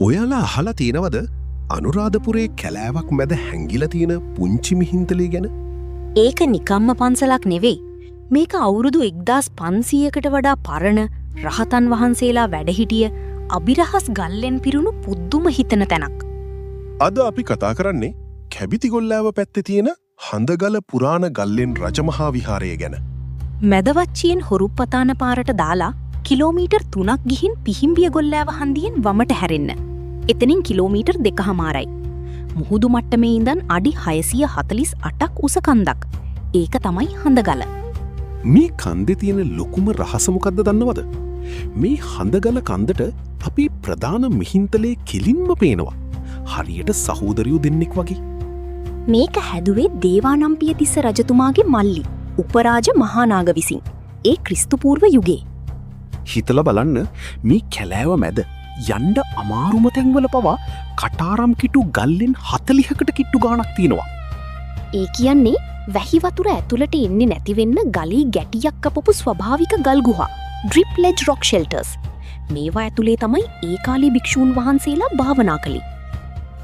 ඔයාලා අහලා තියෙනවද අනුරාධපුරේ කැලෑවක් මැද හැංගිලා තියෙන පුංචි මිහින්තලේ ගැන? ඒක නිකම්ම පන්සලක් නෙවෙයි. මේක අවුරුදු 1500කට වඩා පරණ රහතන් වහන්සේලා වැඩ හිටිය අබිරහස් ගල්ලෙන් පිරුණු පුදුම හිතන තැනක්. අද අපි කතා කරන්නේ කැබිතිගොල්ලෑව පැත්තේ තියෙන හඳගල පුරාණ ගල්ලෙන් රජමහා විහාරය ගැන. මැදවච්චියෙන් හොරුප්පතාන පාරට දාලා කිලෝමීටර් 3ක් ගිහින් පිහිම්බියගොල්ලෑව හන්දියෙන් වමට හැරෙන්න. එතනින් කිලෝමීටර් 2.5යි. මුහුදු මට්ටමේ ඉඳන් අඩි 648ක් උස කන්දක්. ඒක තමයි හඳගල. මේ කන්දේ තියෙන ලොකුම රහස මොකද්ද දන්නවද? මේ හඳගල කන්දට අපි ප්‍රධාන මිහින්තලේ කෙලින්ම පේනවා. හරියට සහෝදරයෝ දෙන්නෙක් වගේ. මේක හැදුවේ දේවානම්පියතිස්ස රජතුමාගේ මල්ලි උපරාජ මහානාග විසින්. ඒ ක්‍රිස්තුපූර්ව යුගයේ. හිතලා බලන්න මේ කැලෑව මැද යන්න අමාරුම තැන්වල පවා කටාරම් කිටු ගල්ලෙන් 40කට කිට්ටු ගාණක් තියෙනවා. ඒ කියන්නේ වැහි වතුර ඇතුළට එන්නේ නැති වෙන්න ගලී ගැටියක් කපපු ස්වභාවික ගල් ගුහා drip ledge rock shelters. මේවා ඇතුලේ තමයි ඒ කාලේ භික්ෂූන් වහන්සේලා භාවනා කළේ.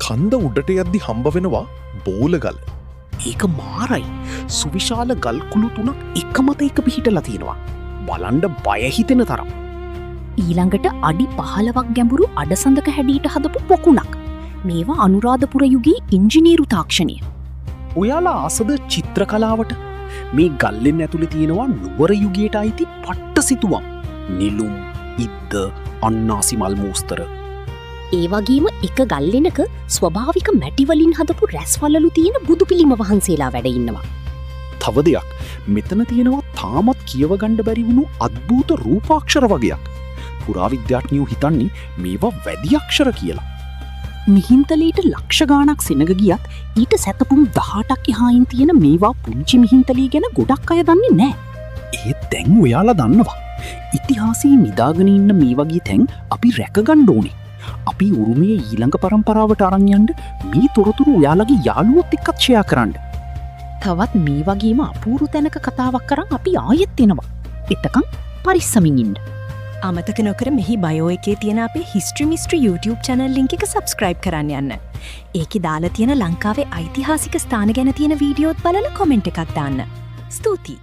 කන්ද උඩට යද්දි හම්බ වෙනවා බෝලගල්. ඒක මාරයි. සුවිශාල ගල් කුළු 3ක් එකමත එක පිහිටලා තියෙනවා. බලන්න බය හිතෙන තරම්. ඊළඟට අඩි 15ක් ගැඹුරු අඩසඳක හැඩීට හදපු පොකුණක්. මේවා අනුරාධපුර යුගයේ ඉංජිනේරු තාක්ෂණය. ඔයාලා ආසද චිත්‍ර කලාවට? මේ ගල්ලෙන් ඇතුලේ තියෙනවා නුවර යුගයට අයිති පට්ට සිතුවම්. නිලුම්, ඉද්ද, අන්නාසි මල් මූස්තර. ඒ වගේම එක ගල්ලෙනක ස්වභාවික මැටි වලින් හදපු රැස්වලලු තියෙන බුදු පිළිම වහන්සේලා වැඩ ඉන්නවා. තව දෙයක්, මෙතන තියෙනවා තාමත් කියව ගන්න බැරි වුණු අద్භූත රූපාක්ෂර වගයක්. පුරාවිද්‍යාඥයෝ හිතන්නේ මේවා වැඩි අක්ෂර කියලා. මිහින්තලීට ලක්ෂ ගාණක් සෙනග ගියත් ඊට සැතපුම් 18ක් එහායින් තියෙන මේවා පුංචි මිහින්තලී ගැන ගොඩක් අය දන්නේ නැහැ. ඒත් දැන් ඔයාලා දන්නවා. ඉතිහාසයේ නිදාගෙන ඉන්න මේ වගේ තැන් අපි රැකගන්න ඕනේ. අපි උරුමයේ ඊළඟ පරම්පරාවට අරන් යන්න මේ තොරතුරු ඔයාලගේ යාළුවොත් එක්කත් ෂෙයා කරන්න. තවත් මේ වගේම අපූර්ව තැනක කතාවක් කරන් අපි ආයෙත් එනවා. එතකන් පරිස්සමින් ඉන්න. අමතක නොකර මෙහි බයෝ එකේ තියෙන අපේ History Mystery YouTube channel link එක subscribe කරන්න යන්න. ඒකේ දාලා තියෙන ලංකාවේ ඓතිහාසික ස්ථාන ගැන තියෙන වීඩියෝත් බලලා comment එකක් දාන්න. ස්තුතියි.